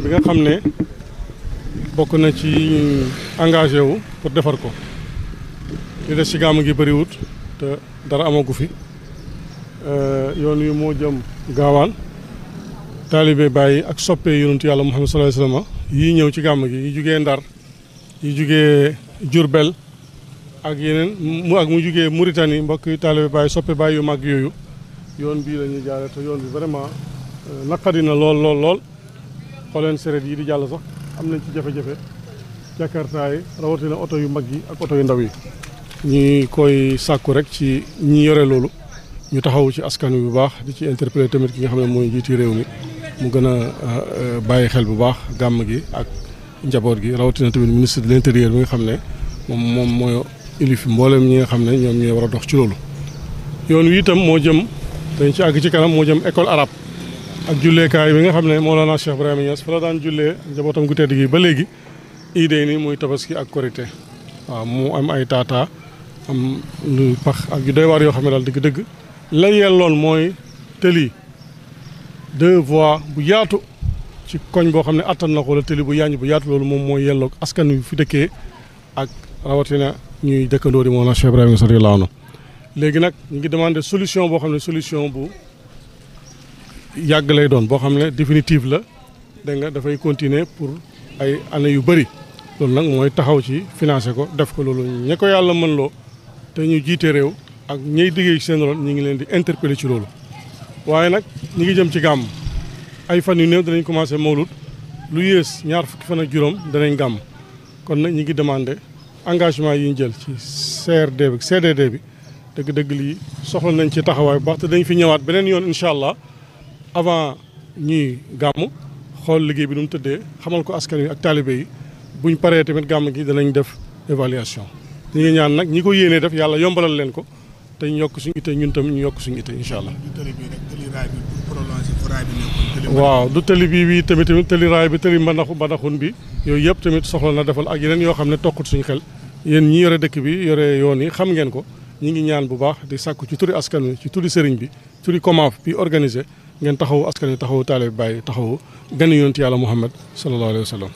bi nga xam ne bokk na ci engagé wu pour defar ko li des ci gàmm gi bëriwut te dara amagu fi yoon wi moo jëm gaawaan taalibe Baay ak soppe yonentu yàlla Muhammad sallallahu alayhi wa sallam yii ñëw ci gàmm gi yi jugee Ndar yi jugee Jurbel ak yeneen mu jugee Mauritanie mbokk taalibe Baay soppe Baay yu mag yooyu yoon bii la ñuy jaare te yoon bi vraiment naqari na lool xooleen seret yi di jàll sax am nañ ci jafe-jafe jakarta yi rawatina oto yu mag yi ak oto yu ndaw yi ñi koy sàkku rek ci ñi yore loolu ñu taxaw ci askan wi bu baax di ci interpeller tamit ki nga xam ne mooy njiiti réew mi mu gën a bàyyi xel bu baax gàmm gi ak njaboot gi rawatina tamit ministre de l'intérieur bi nga xam ne moom mooy ilif mboolem ñi nga xam ne ñoom ñooy war a dox ci loolu yoon wi itam moo jëm dañ ci àgg ci kanam moo jëm école arabe ak julleekaay bi nga xam ne Mawlana Cheikh Ibrahima Niass fa la daan jullee njabootam gu tedd gi ba léegi idée ni muy tabaski ak korité waaw mu am ay taataa am lu pax ak yu doy waar yoo xam ne daal dëgg-dëgg la yelloon mooy tëli 2 voies bu yaatu ci koñ boo xam ne attan na ko la tëli bu yaañ bu yaatu loolu moom mooy yelloog askan wi fi dëkkee ak rawatina ñuy dëkkandoo di Mawlana Cheikh Ibrahima radiyallahu anhu léegi nag ñu ngi demandé solution boo xam ne solution bu yàgg lay doon boo xam ne définitive la dégg nga dafay continuer pour ay années yu bëri loolu nag mooy taxaw ci financé ko def ko loolu ñe ko yàlla mën loo te ñu jiite réew ak ñey diggee ci seen rôle ñu ngi leen di interpeller ci loolu waaye nag ñi ngi jëm ci gàmm ay fan yu néew danañ commencé mawlud lu yées ñaar fukki fan ak juróom danañ gàmm kon nag ñi ngi demandé engagement yi ñu jël ci CRD bi CDD bi dëgg-dëgg lii soxla nañ ci taxawaay bu baax te dañ fi ñëwaat beneen yoon incha allah avant ñuy gàmm xool liggéey bi nu mu tëddee xamal ko askan wi ak taalibe yi buñ paree tamit gàmm gi danañ def évaluation ñi ngi ñaan nag ñi ko yéenee def yàlla yombalal leen ko te ñu yokk suñu itte ñun tam ñu yokk suñu itte incha allah. waaw du tëli bi tamit tëli raay bi tëli mbanaxun bi yooyu yëpp tamit soxla na defal ak yeneen yoo xam ne toqut suñu xel yéen ñi yore dëkk bi yore yoon yi xam ngeen ko ñi ngi ñaan bu baax di sàkku ci turi askan wi ci turi sëriñ bi turi COMAF bi organisé ngeen taxawu askan wi taxawu taalibe Baay taxawu gan yonent yàlla Muhammad sallallahu alayhi wa sallam.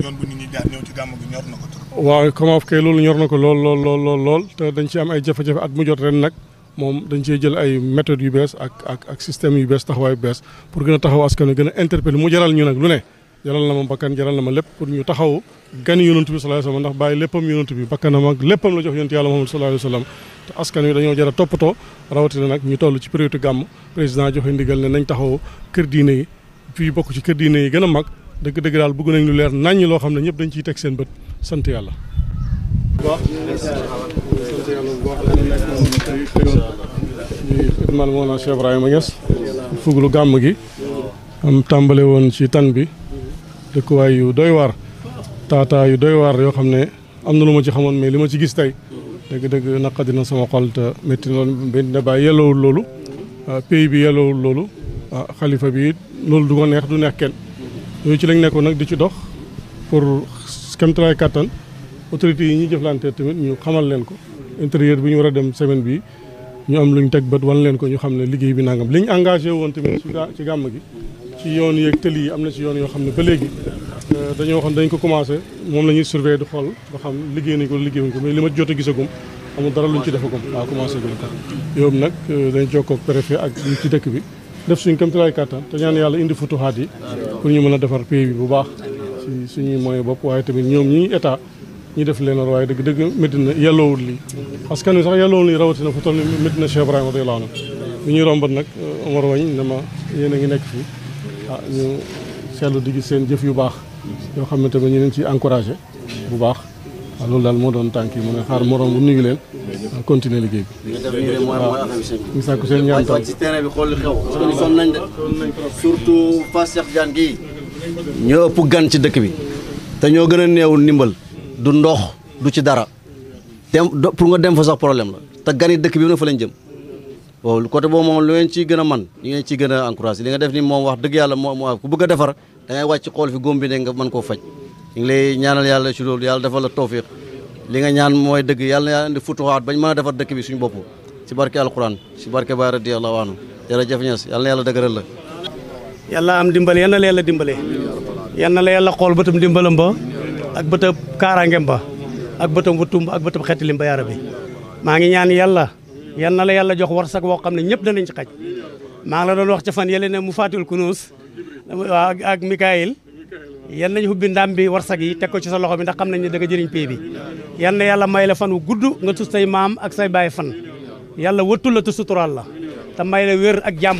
yoon bu nit ñi jaar ñëw ci gàmm gi ñor na ko trop. waaw COMAF kay loolu ñor na ko lool te dañ ci am ay jafe-jafe at mu jot ren nag moom dañ cee jël ay méthodes yu bees ak système yu bees taxawaay yu bees pour gën a taxaw askan wi gën a interpeller mu jaral ñu nag lu ne jaral na ma bakkan jaral na ma lépp pour ñu taxaw gan yonent bi sallallahu alayhi wa sallam ndax Baay léppam yonent bi bakkanam ak léppam la jox yonent yàlla Muhammad sallallahu alayhi wa sallam te askan wi dañoo jar a toppatoo rawatina nag ñu toll ci période gàmm président joxe ndigal ne nañ taxaw kër diine yi fii bokk ci kër diine yi gën a mag dëgg daal bëgg nañ lu leer naññ loo xam ne ñëpp dañ ciy teg seen bët sant yàlla. waaw sant yàlla bu baax ñuy xidmal Mawlana Cheikh Ibrahima Niass fuglu gàmm gi am tàmbale woon ci tan bi dëkkuwaay yu doy waar taataa yu doy waar yoo xam ne am na lu ma ci xamoon mais li ma ci gis tey dëgg naqadi na sama xol te métti loolu na bàyyi yellowul loolu pays bi yellowul loolu xalifa bi loolu du ko neex du neex kenn yooyu ci lañ nekkoon nag di ci dox pour kéemtalaay kàttan autorités yi ñuy jëflante tamit ñu xamal leen ko intérieur bi ñu war a dem semaine bi ñu am luñ teg bët wan leen ko ñu xam ne liggéey bi nangam liñ engagé woon tamit ci gàmm gi ci yoon yeeg tëli yi am na ci yoon yoo xam ne ba léegi dañoo waxoon dañ ko commencé moom la ñuy surveiller di xool ba xam liggéey nañ ko liggéeyuñ ko mais li ma jot a gisagum amul dara luñ ci defagum waaw commencé gum ko yow nag dañ jokkoo ak préfet ak ñu ci dëkk bi def suñ kéemtalaay kàttan te ñaan yàlla indi futuhaat yi pour ñu mën a defar pays bi bu baax ci suñuy moyen bopp waaye tamit ñoom ñi état ñi def leen waaye dëgg Medina yelloowul lii askan wi sax yelloowul lii rawatina fu toll ni Medina Cheikh Ibrahima radiyallahu anhu bu ñuy rombat nag Omar Wañ ne ma yéen a ngi nekk fii ñu seetlu di gis seen jëf yu baax yoo xam ne tamit ñu leen ciy encouragé bu baax waaw loolu daal moo doon tànk yi mu ne xaar morom bu nuyu leen continuer liggéey bi waaw ñu sàkku seen ñaan tam ci terrain bi xool li xew parce que ñu sonn nañ de surtout Fass Cheikh Diane gii ñoo ëpp gan ci dëkk bi te ñoo gën a néew ndimbal du ndox du ci dara dem pour nga dem fa sax problème la te gan yi dëkk bi na fa lañ jëm waaw côté boobu moom lu ngeen ciy gën a man ñu ngeen ciy gën a encouragé li nga def ni moom wax dëgg yàlla moo ku bëgg a defar da ngay wàcc xool fi góom bi ne nga mën koo faj ñu ngi lay ñaanal yàlla ci loolu yàlla defal la tawfiq li nga ñaan mooy dëgg yàlla na yàlla indi futuhaat bañ mën a defar dëkk bi suñu bopp ci barke alquran ci barke Baay radiyallahu anhu jërëjëf Ñas yàlla na yàlla dëgëral la yàlla am dimbal yal na la yàlla dimbale yal na la yàlla xool bëtam dimbalam ba ak bëtam kaaraangeem ba ak bëtam wutum ak bëtam xettalim ba yaa rabbi maa ngi ñaan yàlla yal na la yàlla jox warsak boo xam ne ñëpp danañ ci xaj maa ngi la doon wax ca fan yële ne mu faatul kunuus ak Mikaayil yal nañu ubbi ndam bi warsak yi teg ko ci sa loxo bi ndax xam nañ ne da nga jëriñ pay bi yal na yàlla may la fan wu gudd nga tus say maam ak say baay fan yàlla wëttul la te suturaal la te may la wér ak jàmm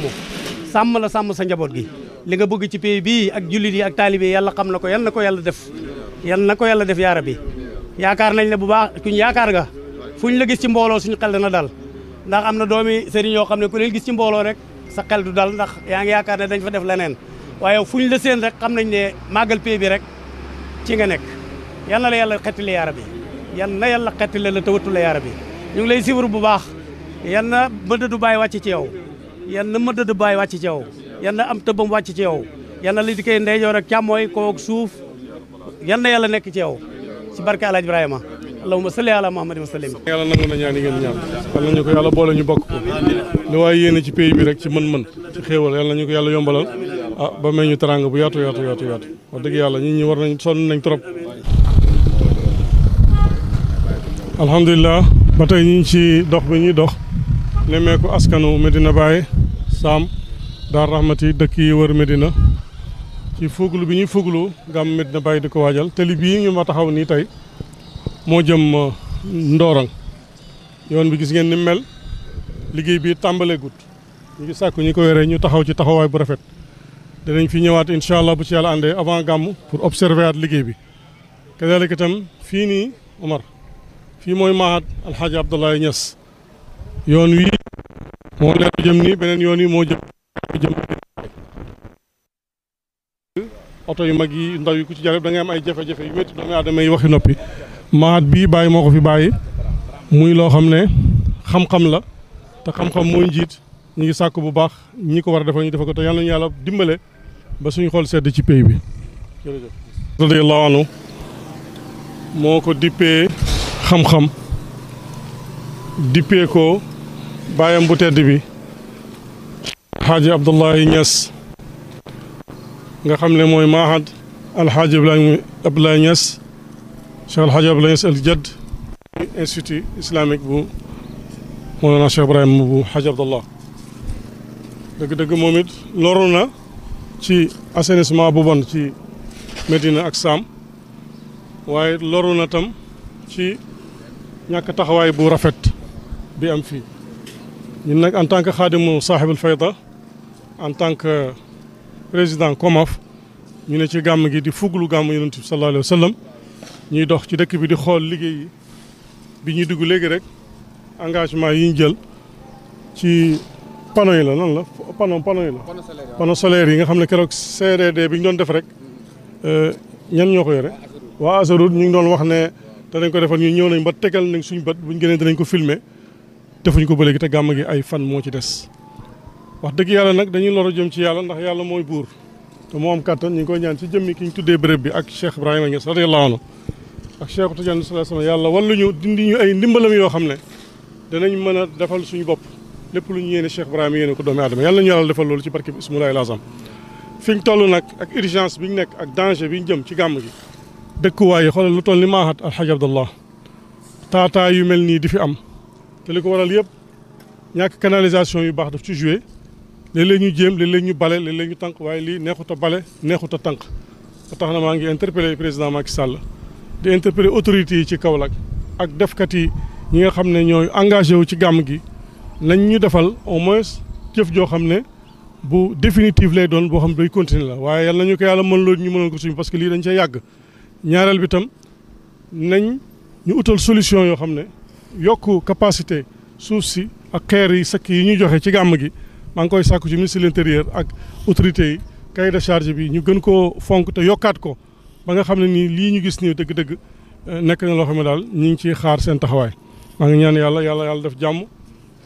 sàmm la sàmm sa njaboot gi li nga bëgg ci pay bii ak jullit yi ak taalibe yàlla xam na ko yal na ko yàlla def yal na ko yàlla def yaa rabbi yaakaar nañ ne bu baax kuñ yaakaar nga fu ñu la gis ci mbooloo suñu xel dana dal ndax am na doomi sëriñ yoo xam ne ku leen gis ci mbooloo rek sa xel du dal ndax yaa ngi yaakaar ne dañ fa def leneen waaye fu ñu la seen rek xam nañ ne màggal pay bi rek ci nga nekk yal na la yàlla xettali yaa rabbi yal na yàlla xettali la te wëttu la yaa rabbi ñu ngi lay siwar bu baax yal na mëdëdu bàyyi wàcc ci yow yal na mëdëdu bàyyi wàcc ci yow yal na am tëbbam wàcc ci yow yal na li di koy ndeyjoor ak càmmooy koog suuf yal na yàlla nekk ci yow ci barke Alaaji Ibrahima allahumma salli ala muhammadin wa sallim yàlla nangu na ñaan yi ngeen ñaan yal nañu ko yàlla boole ñu bokk ko lu waaye yéene ci pays bi rek ci mën-mën ci xéewal yal nañu ko yàlla yombalal ba may ñu teraanga bu yaatu wax dëgg yàlla ñi war nañ sonn nañ trop alhamdulilah ba tey ñu ngi ci dox bi ñuy dox nemmeeku askanu Medina Baye Sam Daar Rahmati dëkk yi wër Medina ci fuglu bi ñuy fuglu gàmm Medina Baye di ko waajal tali bii ñu ma taxaw nii tey moo jëm Ndorong yoon bi gis ngeen ni mel liggéey bi tàmbalee gut ñu ngi sàkku ñi ko yore ñu taxaw ci taxawaay bu rafet danañ fi ñëwaat incha allah bu ci yàlla àndee avant gàmm pour observer at liggéey bi kadaalika itam fii nii Omar fii mooy Mahad Alxaaji Abdoulaye Niass yoon wi moo leer jëm nii beneen yoon wi moo jëm oto yu mag yi ndaw yi ku ci jarab da ngay am ay jafe-jafe yu métti doomu aadama yi waxi noppi Mahad bii bàyyi moo ko fi bàyyi muy loo xam ne xam-xam la te xam-xam mooy njiit ñu ngi sàkk bu baax ñi ko war a defal ñu defal ko te yàlla nañu yàlla dimbale ba suñu xol sedd ci pays bi jërëjëf radiyallahu anhu moo ko dippee xam-xam dippee ko bàyyam bu tedd bi Alxaaji Abdoulaye Niass nga xam ne mooy Mahad Alxaaji Abdoulaye Niass Cheikh Alxaaji Abdoulaye Niass al Jadd institut islamique bu Mawlana Cheikh Ibrahima bu Xaaji Abdallah dëgg-dëgg moom it loru na ci assainissement bu bon ci Medina ak Sam waaye loru na tam ci ñàkk taxawaay bu rafet bi am fii ñun nag en tant que xaadimu saaxibul fayda en tant que président COMAF ñu ne ci gàmm gi di fuglu gàmm yonent bi sallallahu alayhi wa sallam ñuy dox ci dëkk bi di xool liggéey yi bi ñuy dugg léegi rek engagement yi ñu jël ci panneau yi la nan la panneau yi la panneau solaire yi nga xam ne keroog CRD bi ñu doon def rek ñan ñoo ko yore waa Azarut ñu ngi doon wax ne danañ ko defal ñu ñëw nañ ba tegal nañ suñ bët buñ gënee danañ ko filmer defuñ ko ba léegi te gàmm gi ay fan moo ci des wax dëgg yàlla nag dañuy loro jëm ci yàlla ndax yàlla mooy buur te moo am kàttan ñu ngi koy ñaan ci jëmmi ki ñu tuddee béréb bi ak Cheikh Ibrahima Niass radiyallahu anhu ak Cheikh Tidiane sallallahu alayhi wasallam yàlla wala ñu dindi ñu ay ndimbalam yoo xam ne danañ mën a defal suñu bopp lépp lu ñu yéene Cheikh Ibrahima yéene ko doomi aadama yàlla ñu yàlla defal loolu ci barke bi ismullahi lazam fi ñu toll nag ak urgence bi ñu nekk ak danger bi ñu jëm ci gàmm gi dëkkuwaay yi xoolal lu toll ni Mahad Alxaaji Abdallah taataa yu mel nii di fi am te li ko waral yëpp ñàkk canalisation yu baax daf ci joué léeg-léeg ñu jéem léeg-léeg ñu bale léeg-léeg ñu tànk waaye lii neexut a bale neexut a tànk ba tax na maa ngi interpellé président Macky Sall di interpellé autorités yi ci Kaolack ak defkat yi ñi nga xam ne ñooy engagé wu ci gàmm gi nañ ñu defal au moins jëf joo xam ne bu définitive lay doon boo xam ne day continuer la waaye yal nañu ko yàlla mën loolu ñu mënoon ko suñu parce que lii dañ cee yàgg ñaareel bi tam nañ ñu utal solution yoo xam ne yokk capacité suuf si ak xeer yi sëkk yi ñuy joxe ci gàmm gi maa ngi koy sàkku ci ministre de l'intérieur ak autorités yi cahier de charge bi ñu gën koo fonk te yokkaat ko ba nga xam ne nii lii ñu gis nii dëgg-dëgg nekk na loo xam ne daal ñu ngi ciy xaar seen taxawaay maa ngi ñaan yàlla def jàmm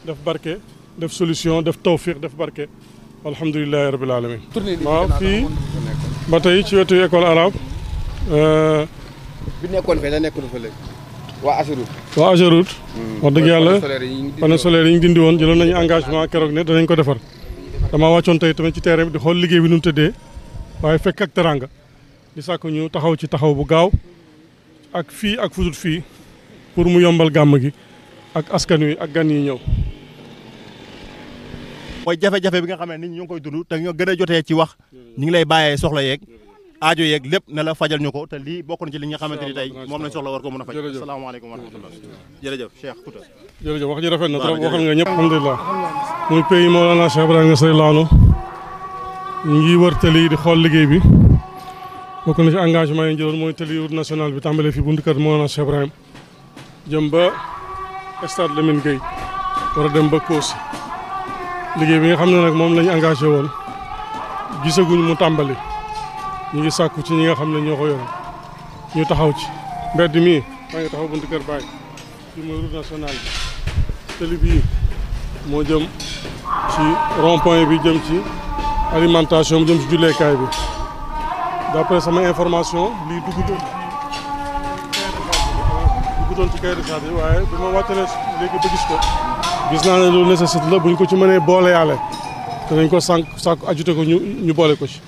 def barke def solution def tawfiq def barke alhamdulilahi rabbil alamin waaw fii ba tey ci wetu école arabe bi nekkoon fee da nekkul fa léegi waa Ageroute wax dëgg yàlla panneaux solaires yi ñu dindi woon jëloon nañu engagement keroog ne danañ ko defar damaa wàccoon tey tamit ci terrain bi di xool liggéey bi nu mu tëddee waaye fekk ak teranga di sàkk ñu taxaw ci taxaw bu gaaw ak fii ak fudut fii pour mu yombal gàmm gi ak askan wi ak gan yi ñëw. mooy jafe-jafe bi nga xam ne nit ñi ñu ngi koy dund te ñoo gën a jotee ci wax ñu ngi lay bàyyee soxla yeeg aajo yeeg lépp ne la fajal ñu ko te lii bokk na ci li nga xamante ni tey moom lañ soxla war ko mën a faj. asalaamaaleykum wa rahmatulah. jërëjëf Cheikh Kouta. jërëjëf wax ji rafet na trop waxal nga ñëpp alhamdulilah muy pays Mawlana Cheikh Ibrahima Niass laanu ñu ngi wër tali yi di xool liggéey bi bokk na ci engagement yi ñu jëloon mooy tali route nationale bi tàmbalee fii buntu kër Mawlana Cheikh Ibrahima jëm ba stade Lamine Gueye war a dem ba Kossy liggéey bi nga xam ne nag moom lañu engagé woon gisaguñ mu tàmbali ñu ngi sàkku ci ñi nga xam ne ñoo ko yore ñu taxaw ci mbedd mii maa ngi taxaw buntu kër Baye fii mooy route nationale bi tali bii moo jëm ci rond point bi jëm ci alimentation bi jëm ci julleekaay bi d'après sama information lii duggutoon ci cahier de charge bi waaye bi ma wàccalee léegi ba gis ko gis naa ne loolu nécessité la buñ ko ci mënee boole yàlla te dañ ko sàkk ajouté ko ñu boole ko ci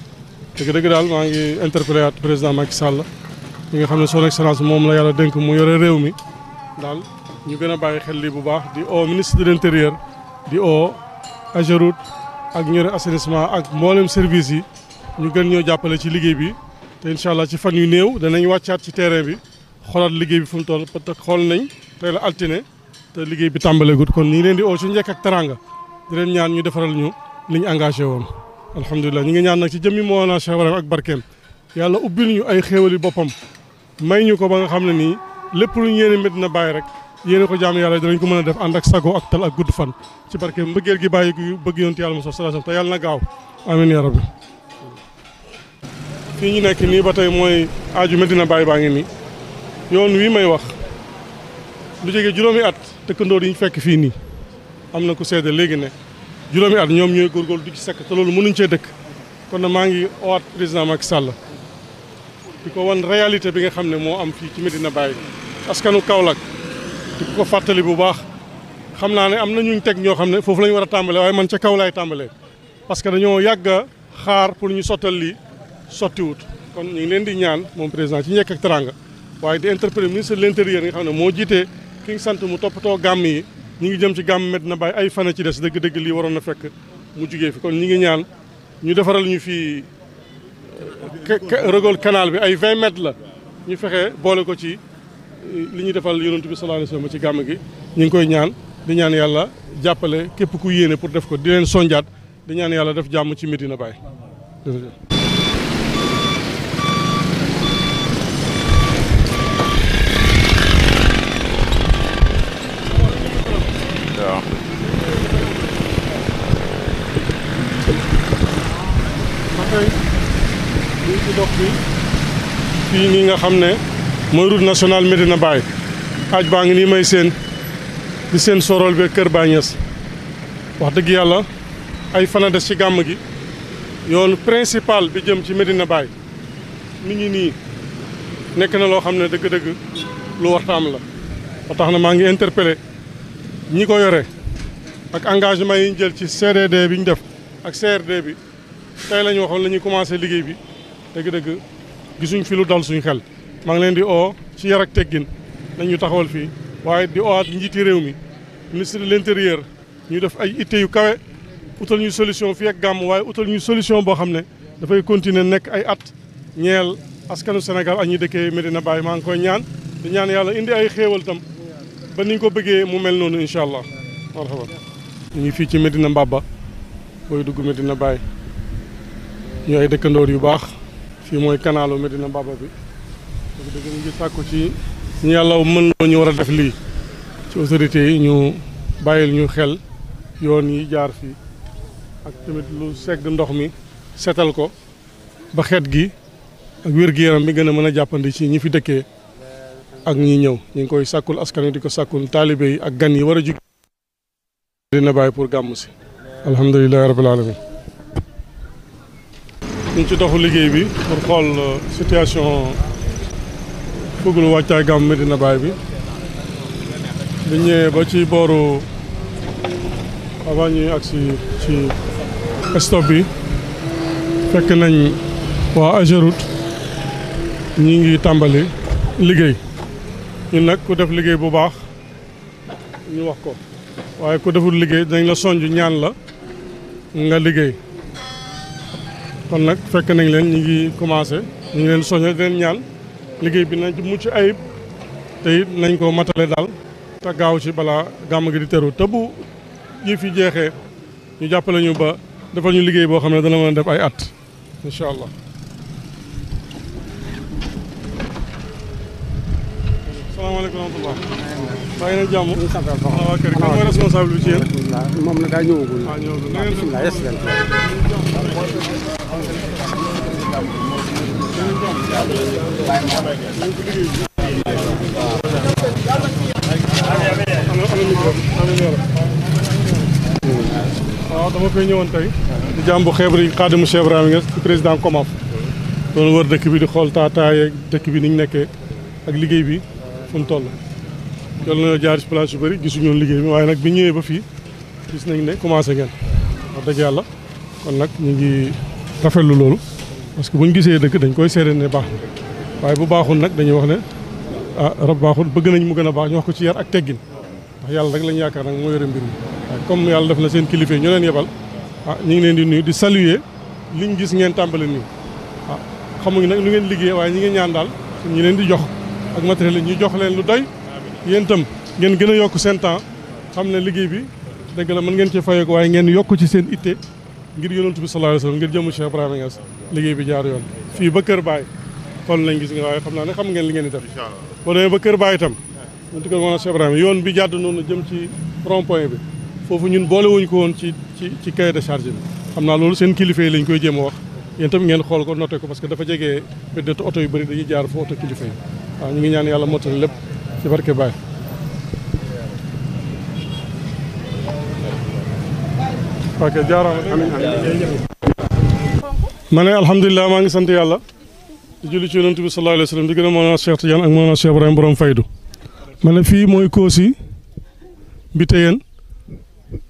dëgg daal maa ngi interpellé at président Macky Sall mi nga xam ne son excellence moom la yàlla dénk mu yore réew mi daal ñu gën a bàyyi xel lii bu baax di o ministre de l'intérieur di o Ageroute ak ñore assainissement ak mboolem service yi ñu gën ñoo jàppale ci liggéey bi te incha allah ci fan yu néew danañ wàccaat ci terrain bi xoolaat liggéey bi fu mu toll peut être xool nañ tey la altine te liggéey bi tàmbaleegut kon ñu ngi leen di oo ci njëkk ak teranga di leen ñaan ñu defaral ñu li ñu engagé woon. alhamdulilah ñu ngi ñaan nag ci jëmmi Mawlana Cheikh Ibrahima ak barkeem yàlla ubbil ñu ay xéewali boppam may ñu ko ba nga xam ne nii lépp lu ñu yéene Medina Baye rek yéene ko jaam yàlla dinañ ko mën a def ànd ak sago ak tal ak gudd fan ci barkeem mbëggeel gi bàyyi bëgg yonent yàlla Muhammad sallallahu alayhi wasallam te yàlla na gaaw amiin ya rabbi. fii ñu nekk nii ba tey mooy aaju Medina Baye baa ngi nii yoon wii may wax lu jege juróomi at dëkkandoo yi ñu fekk fii nii am na ku seede léegi ne juróomi at ñoom ñooy góorgóorlu di ci sekk te loolu mënuñ cee dëkk kon nag maa ngi owaat président Macky Sall di ko wan réalité bi nga xam ne moo am fii ci Medina Baye askanu Kaolack di ko fàttali bu baax xam naa ne am na ñuñ teg ñoo xam ne foofu la ñu war a tàmbalee waaye man ca kaw laay tàmbalee parce que dañoo yàgg a xaar pour ñu sottal lii sottiwut kon ñu ngi leen di ñaan moom président ci njëkk ak teranga waaye di interpeller ministre de l'intérieur nga xam ne moo jiitee ki nga sant mu toppatoo gàmm yi ñu ngi jëm ci gàmm Medina Baye ay fan ci des dëgg-dëgg lii waroon na fekk mu jugee fi kon ñu ngi ñaan ñu defaral ñu fii regol canal bi ay 20 mètres la ñu fexe boole ko ci li ñuy defal yonent bi sallallahu alayhi wasallam ci gàmm gi ñu ngi koy ñaan di ñaan yàlla jàppale képp ku yéene pour def ko di leen sonjaat di ñaan yàlla def jàmm ci Medina Baye. lii ci dox bi fii nii nga xam ne mooy route nationale Medina Baye aaj baa ngi nii may seen di seen sorol be Kër Baye Niass wax dëgg yàlla ay fana des ci gàmm gi yoon principal bi jëm ci Medina Baye mi ngi nii nekk na loo xam ne dëgg-dëgg lu waxtaam la ba tax na maa ngi interpellé ñi ko yore ak engagement yi ñu jël ci CDD bi ñu def ak CRD bi tey la ñu waxoon la ñuy commencé liggéey bi dëgg-dëgg gisuñ fi lu dal suñu xel maa ngi leen di oo ci yar ak teggin nañu taxawal fii waaye di oowaat njiiti réew mi ministre de l'intérieur ñu def ay itte yu kawe utal ñu solution fii ak gàmm waaye utal ñu solution boo xam ne dafay continuer nekk ay at ñeel askanu Sénégal ak ñi dëkkee Medina Baye maa ngi koy ñaan di ñaan yàlla indi ay xéewal tam ba niñ ko bëggee mu mel noonu incha allah marhaba ñu ngi fii ci Medina Mbaba booy dugg Medina Baye ñu ay dëkkandoor yu baax fii mooy kanalu Medina Mbaba bi dëgg ñu ngi sàkku ci ñu yàlla mën loo ñu war a def lii ci autorités yi ñu bàyyil ñu xel yoon yi jaar fii ak tamit lu segg ndox mi setal ko ba xeet gi ak wér-gu-yaram bi gën a mën a jàppandi ci ñi fi dëkkee ak ñi ñëw ñu ngi koy sàkkul askan wi di ko sàkkul taalibe yi ak gan yi war a jug Medina Baye pour gàmm si alhamdulilahi rabbil alamin ñu ci doxu liggéey bi pour xool situation fuglu wàccaay gàmm Medina Baye bi bi ñëwee ba ci booru avant ñuy agsi ci stop bi fekk nañ waa Ageroute ñi ngi tàmbali liggéey ñun nag ku def liggéey bu baax ñu wax ko waaye ku deful liggéey dañ la sonj ñaan la nga liggéey kon nag fekk nañ leen ñi ngi commencé ñu ngi leen soññe di leen ñaan liggéey bi nañ ci mucc ayib te it nañ ko matale daal te gaaw ci balaa gàmm gi di teru te bu yi fi jeexee ñu jàppale ñu ba defal ñu liggéey boo xam ne dana mën a def ay at incha allah. salaamaaleykum wa rahmatulah. maa ngi leen jàmm. ñu ngi sant bu baax waa kër gi kan mooy responsable bi ci yéen. moom la daa ñëwagul. ah ñëwagul na ngeen def. yes leen. waaw dama fay ñëwoon tey. di jàmbu xeebri Xaadimu Cheikh Ibrahima Niass ci président Comaf. doon wër dëkk bi di xool taataaye dëkk bi ni ñu nekkee ak liggéey bi fu mu toll. jot na jaar ci place yu bëri gisuñu liggéey bi waaye nag bi ñëwee ba fii gis nañ ne commencé ngeen wax dëgg yàlla kon nag ñu ngi rafetlu loolu parce que buñ gisee dëkk dañ koy seede ne baax na waaye bu baaxul nag dañuy wax ne ah rab baaxul bëgg nañ mu gën a baax ñu wax ko ci yar ak teggin ndax yàlla rek lañ yaakaar nag moo yore mbir mi waaye comme yàlla def na seen kilifa ñu leen yebal ah ñu ngi leen di nuyu di saluer liñ gis ngeen tàmbali nii ah xamuñ nag lu ngeen liggéey waaye ñi ngi ñaan daal ñi leen di jox ak matériel yi ñu jox leen lu doy yéen itam ngeen gën a yokk seen temps xam ne liggéey bi dëgg la mën ngeen ci fayoo ko waaye ngeen yokk ci seen itte ngir yonent bi sallallahu alayhi wasallam ngir jëmu Cheikh Ibrahima Niass liggéey bi jaar yoon fii ba Kër Baay xool nañ gis nga waaye xam naa ne xam ngeen li ngeen di def boo demee ba Kër Baay itam ñun kër moom Cheikh Ibrahima yoon bi jàdd noonu jëm ci rond point bi foofu ñun boole wuñ ko woon ci cahier de charge bi xam naa loolu seen kilifa yi lañ koy jéem a wax yéen itam ngeen xool ko noté ko parce que dafa jege peut-être oto yu bëri dañuy jaar fu oto kilifa yi waaw ñu ngi ñaan yàlla mottali lépp ci barke Baay ok jaaraama ma ne alhamdulilah maa ngi sant yàlla di julli ci yonent bi sallallahu alayhi wa sallam di gën a Mawlana Cheikh Tidiane ak Mawlana Cheikh Ibrahima borom faydu ma ne fii mooy Kossy Mbiteyeen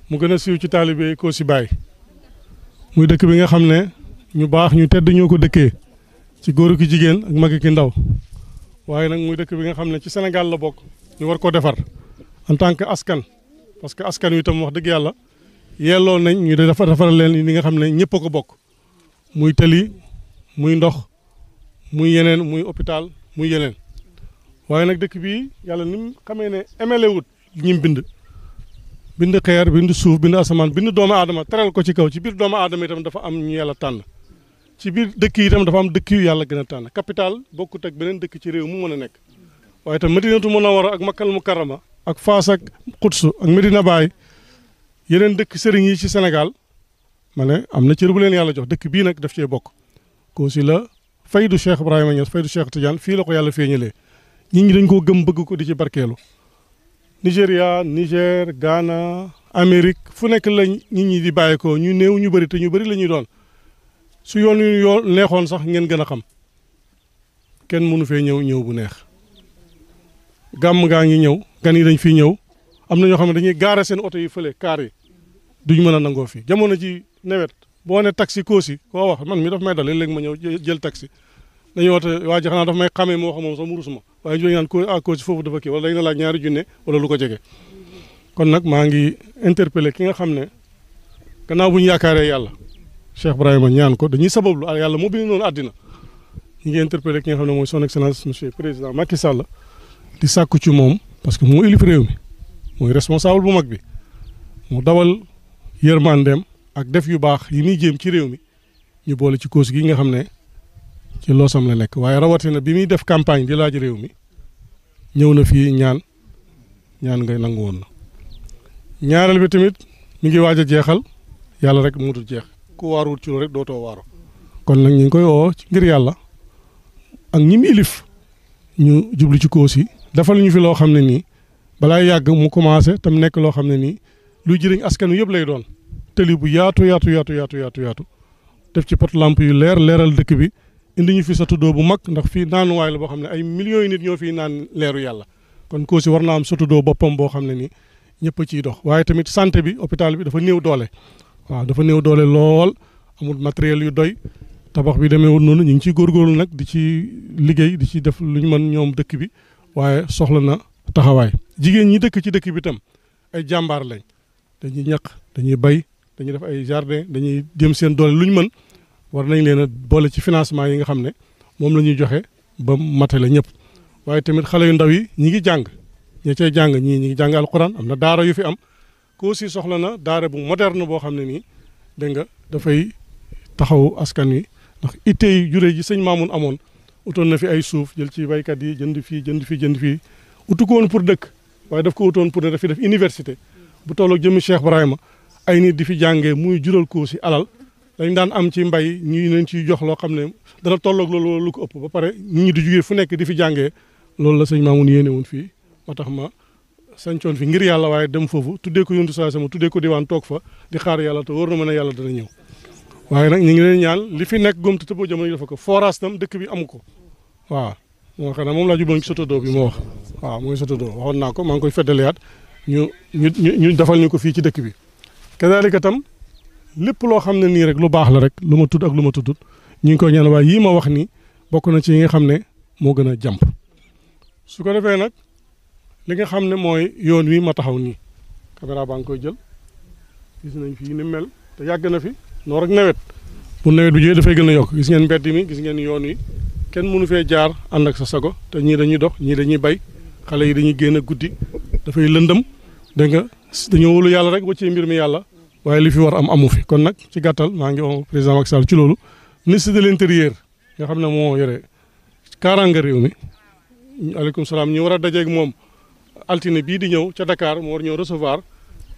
mu gën a siiw ci taalibe Kossy Baye muy dëkk bi nga xam ne ñu baax ñu tedd ñoo ko dëkkee ci góor ki jigéen ak mag ki ndaw waaye nag muy dëkk bi nga xam ne ci Sénégal la bokk ñu war ko defar en tant que askan parce que askan wi itam wax dëgg yàlla yelloo nañ ñu defaral leen li nga xam ne ñëpp a ko bokk muy tëli muy ndox muy yeneen muy hôpital muy yeneen waaye nag dëkk bii yàlla ni mu xamee ne emele wut ñim bind xeer bind suuf bind asamaan bind doomu aadama teral ko ci kaw ci biir doomu aadama itam dafa am ñu yàlla tànn ci biir dëkk yi itam dafa am dëkk yu yàlla gën a tànn capital bokkut ak beneen dëkk ci réew mu mën a nekk waaye itam Madinatu Munawwara ak Makkal Mukarrama ak Faas ak Quds ak Medina Baye yeneen dëkk sëriñ yi ci Sénégal ma ne am na cër bu leen yàlla jox dëkk bii nag daf cee bokk Kossy la faydu Cheikh Ibrahima Niass faydu Cheikh Tidiane fii la ko yàlla feeñalee nit ñi dañ koo gëm bëgg ko di ci barkeelu Nigéria Niger Ghana Amérique fu nekk la nit ñi di bàyyeekoo ñu néew ñu bëri te ñu bëri la ñuy doon su yoon yu neexoon sax ngeen gën a xam kenn mënu fee ñëw bu neex gàmm gaa ngi ñëw gan yi dañ fii ñëw am na ñoo xam ne dañuy gaare seen oto yi fële kaar yi duñ mën a nangoo fii jamono ji nawet boo ne taxi Kossy koo wax man mi daf may dal léegi ma ñëw jël taxi dañuy woote waa ji xanaa daf may xamee moo xam moom sax mu rus ma waaye ñu naan Kossy foofu dafa kii wala dañ la laaj ñaari junne wala lu ko jege kon nag maa ngi interpellé ki nga xam ne gannaaw bu ñu yaakaaree yàlla Cheikh Ibrahima ñaan ko dañuy sabablu yàlla moo bind noonu àddina ñu ngi interpellé ki nga xam ne mooy son excellence monsieur président Macky Sall di sàkku ci moom parce que moo ilif réew mi mooy responsable bu mag bi mu dawal yërmandeem ak def yu baax yi muy jéem ci réew mi ñu boole ci Kossy gi nga xam ne ci loosam la nekk waaye rawatina bi muy def campagne di laaj réew mi ñëw na fii ñaan ngay nangu woon na ñaareel bi tamit mi ngi waaj a jeexal yàlla rek mu dul jeex ku waaruwul ci loolu rek dootoo waaro kon nag ñu ngi koy woo ngir yàlla ak ñi mu ilif ñu jublu ci Kossy defal ñu fi loo xam ne nii balaa yàgg mu commencé tam nekk loo xam ne nii luy jëriñ askanu yëpp lay doon tëli bu yaatu def ci pot lampe yu leeral dëkk bi indi ñu fi sa tuddoo bu mag ndax fii naanuwaay la boo xam ne ay millions yi nit ñoo fiy naan leeru yàlla kon Kossy war naa am sa tuddoo boppam boo xam ne nii ñëpp a ciy dox waaye tamit santé bi hôpital bi dafa néew doole waaw dafa néew doole lool amul matériel yu doy tabax bi demeewul noonu ñu ngi ciy góorgóorlu nag di ci liggéey di ci def lu ñu mën ñoom dëkk bi waaye soxla na taxawaay jigéen ñi dëkk ci dëkk bi tam ay jàmbaar lañ dañuy ñaq dañuy bay dañuy def ay jardin dañuy jëm seen doole lu ñu mën war nañ leen a boole ci financement yi nga xam ne moom la ñuy joxe ba matale ñëpp waaye tamit xale yu ndaw yi ñi ngi jàng ñi cay jàng ñii ñi ngi jàng alxuraan am na daara yu fi am ko aussi soxla na daara bu moderne boo xam ne nii dégg nga dafay taxaw askan wi ndax itte yi jure ji sëñ Mamoun amoon utoon na fi ay suuf jël ci baykat yi jënd fii utu ko woon pour dëkk waaye daf ko utoon pour ne dafi def université bu tolloog jëmmi Cheikh Ibrahima ay nit di fi jàngee muy jural ko si alal dañ daan am ci mbay ñu leen ciy jox loo xam ne dana tolloog loolu lu ko ëpp ba pare nit ñi di jugee fu nekk di fi jàngee loolu la sëñ Mamoun yéene woon fii moo tax ma sancoon fi ngir yàlla waaye dem foofu tuddee ko yontu saa sama tuddee ko diwaan toog fa di xaar yàlla te wóor na ma ne yàlla dana ñëw waaye nag ñu ngi leen ñaan li fi nekk góom te tëboo jamono yi dafa ko forage tam dëkk bi amu ko waaw moo xam ne moom laa jubloon ci sotodo bi moo wax waaw mooy sotodo waxoon naa ko maa ngi koy feddaliyaat ñu defal ñu ko fii ci dëkk bi kadaalika tam lépp loo xam ne nii rek lu baax la rek lu ma tudd ak lu ma tuddut ñu ngi koy ñaan waaye yii ma wax ni bokk na ci yi nga xam ne moo gën a jàmp su ko defee nag li nga xam ne mooy yoon wi ma taxaw nii caméra baa ngi koy jël gis nañ fii ni mel te yàgg na fi noor ak nawet bu nawet bi jógee dafay gën a yokk gis ngeen mbedd mi gis ngeen yoon wi kenn mënu fee jaar ànd ak sa sago te ñii dañuy dox ñii dañuy bay xale yi dañuy génn guddi dafay lëndëm dégg nga dañoo wóolu yàlla rek wàccee mbir mi yàlla waaye li fi war am amu fi kon nag ci gàttal maa ngi wax président Macky Sall ci loolu ministre de l'intérieur nga xam ne moo yore kaaraanga réew mi aleykum salaam ñu war a dajeeg moom altine bii di ñëw ca Dakar moo war ñëw recevoir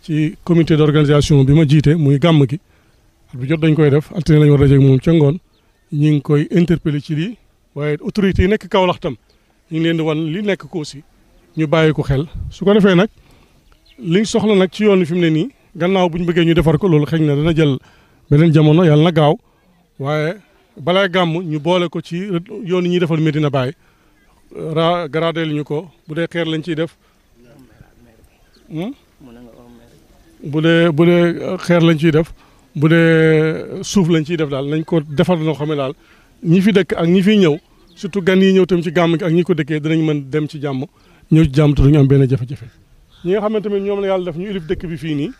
ci comité d'organisation bi ma jiite muy gàmm gi at bu jot dañ koy def altine lañu war a dajeeg moom ca ngoon ñu ngi koy interpeller ci lii waaye autorités yi nekk Kaolack tam ñu ngi leen di wan li nekk ko aussi ñu bàyyi ko xel su ko defee nag liñ soxla nag ci yoon wi fi mu ne nii gannaaw bu ñu bëggee ñu defar ko loolu xëy na dana jël beneen jamono yàlla na gaaw waaye balaa gàmm ñu boole ko ci yoon yi ñuy defal Medina Baye gradeel ñu ko bu dee xeer lañ ciy def bu dee xeer lañ ciy def bu dee suuf lañ ciy def daal nañ ko defar noo xam ne daal ñi fi dëkk ak ñi fiy ñëw surtout gan yi ñëw tam ci gàmm gi ak ñi ko dëkkee dinañ mën dem ci jàmm ñëw ci jàmm te duñu am benn jafe-jafe ñi nga xam ne tamit ñoom la yàlla def ñu ilif dëkk bi fii nii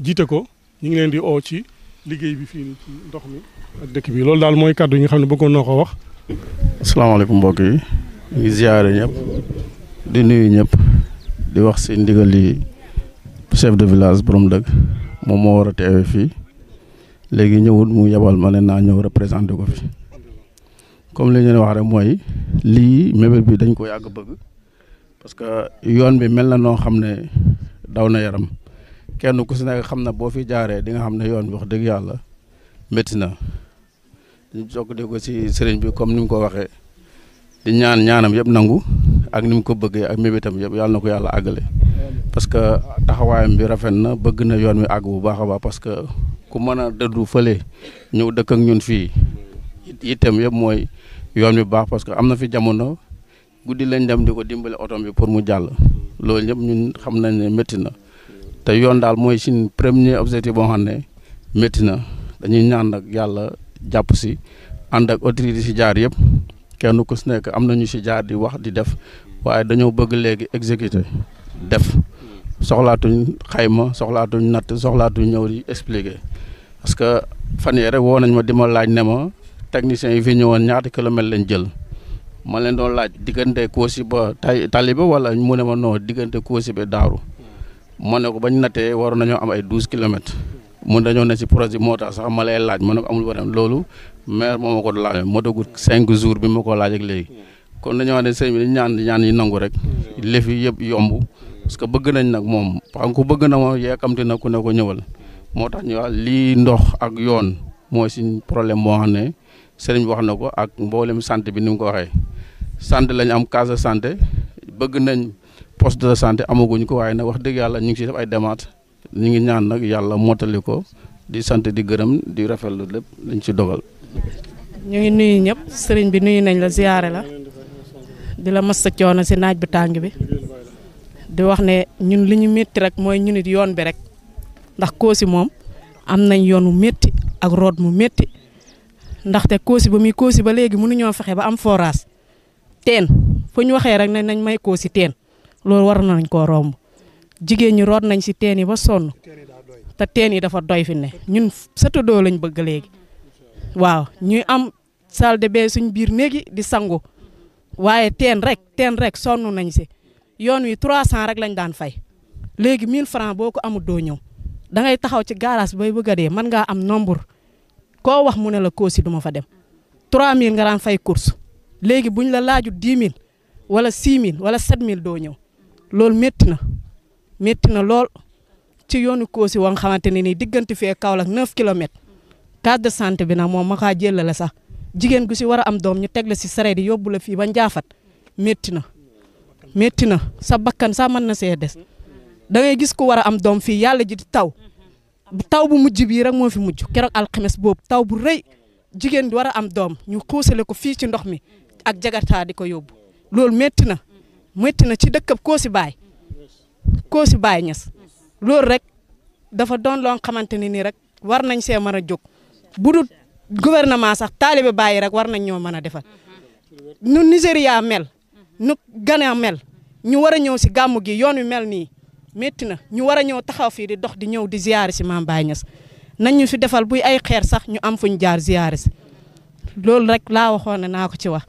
jiite ko ñu ngi leen di oo ci liggéey bi fii nii ci ndox mi ak dëkk bi loolu daal mooy kàddu yi nga xam ne bëggoon noo ko wax. asalaamaaleykum mbokk yi ñu ngi ziare ñëpp di nuyu ñëpp di wax si ndigal li chef de village borom dëkk moom moo war a teewee fii léegi ñëwut mu yebal ma ne naa ñëw représenté ko fi comme li ñu wax rek mooy lii mébét bi dañ ko yàgg bëgg parce que yoon bi mel na noo xam ne daw na yaram kenn ku si nekk xam na boo fi jaaree di nga xam ne yoon bi wax dëgg yàlla métti na ñu jokk di ko si sëriñ bi comme ni mu ko waxee di ñaanam yëpp nangu ak ni mu ko bëggee ak mébétam yëpp yàlla na ko yàlla àggale parce que taxawaayam bi rafet na bëgg na yoon wi àgg bu baax a baax parce que ku mën a dëddu fële ñëw dëkk ak ñun fii itam yëpp mooy yoon bi baax parce que am na fi jamono guddi lañ dem di ko dimbale oto bi pour mu jàll loolu ñëpp ñun xam nañ ne métti na te yoon daal mooy suñ premier objectif boo xam ne métti na dañuy ñaan nag yàlla jàpp si ànd ak autorité si jaar yëpp kenn ku si nekk am na ñu si jaar di wax di def waaye dañoo bëgg léegi exécuter def soxlaatuñ xayma soxlaatuñ natt soxlaatuñ ñëw di expliquer parce que fan yii rek woo nañ ma di ma laaj ne ma techniciens yi fi ñëwoon ñaata kilomètres lañ jël ma leen doon laaj diggante Koosi ba Taliba wala mu ne ma non diggante Koosi ba Daaru ma ne ko bañ nattee waroon nañoo am ay 12 kilomètres mun dañoo ne si projet moo tax sax ma lay laaj ma ne ko amul problème loolu maire moo ma ko laaj ma dogut 5 jours bi ma ko laaj ak léegi kon dañoo wax ne sëñ bi ñaan yi nangu rek lëf yi yëpp yomb parce que bëgg nañ nag moom xam ku bëgg na ma yeekamti na ku ne ko ñëwal moo tax ñu wax lii ndox ak yoon mooy suñ problème moo xam ne sëriñ bi wax na ko ak mboolem santé bi ni mu ko waxee santé lañ am case de santé bëgg nañ poste de santé amaguñ ko waaye nag wax dëgg yàlla ñu ngi si def ay démarches ñu ngi ñaan nag yàlla mottali ko di sant di gërëm di rafetlu lépp liñ ci dogal. ñu ngi nuyu ñëpp sëriñ bi nuyu nañ la ziyaare la di la mës a coono si naaj bi tàng bi di wax ne ñun li ñu métti rek mooy ñu nit yoon bi rek ndax Koosi moom am nañ yoon mu métti ak root mu métti ndaxte Kossy ba muy Kossy ba léegi mënuñoo fexe ba am forage teen fu ñu waxee rek ne nañ may Kossy teen loolu war nañ koo romb jigéen ñi root nañ si teen yi ba sonn te teen yi dafa doy fi ne ñun satadoo lañ bëgg léegi waaw ñuy am salle de bain suñ biir néegi di sangu waaye teen rek sonn nañ si yoon wi 300 rek lañ daan fay léegi 1000 francs boo ko amul doo ñëw da ngay taxaw ci garage bay bëgg a dee mën ngaa am nombre koo wax mu ne la Kossy duma fa dem 3000 nga daan fay course léegi buñ la laaju 10 000 wala 6 000 wala 7 000 doo ñëw loolu métti na lool ci yoonu Kossy wa nga xamante ne nii diggante fee Kaolack 9 kilomètres case de santé bi nag moom ma kaa jëlale sax jigéen gu si war a am doom ñu teg la si sareet yi yóbbu la fii ba Njaafat métti na sa bakkan sax mën na see des da ngay gis ku war a am doom fii yàlla ji di taw bu mujj bii rek moo fi mujj keroog alxames boobu taw bu rëy jigéen di war a am doom ñu xuusale ko fii ci ndox mi ak jagartaa di ko yóbbu loolu métti na ci dëkkab Kossy Baye Niass loolu rek dafa doon loo xamante ne nii rek war nañ see mën a jóg bu dul gouvernement sax taalibe Baye rek war nañ ñoo mën a defal nu Nigéria mel nu Ghana mel ñu war a ñëw si gàmmu gi yoon wi mel nii métti na ñu war a ñëw taxaw fii di dox di ñëw di ziyaare si Mame Baye Niass nañ ñu fi defal buy ay xeer sax ñu am fuñ jaar ziyaare si loolu rek laa waxoon ne naa ko ci wax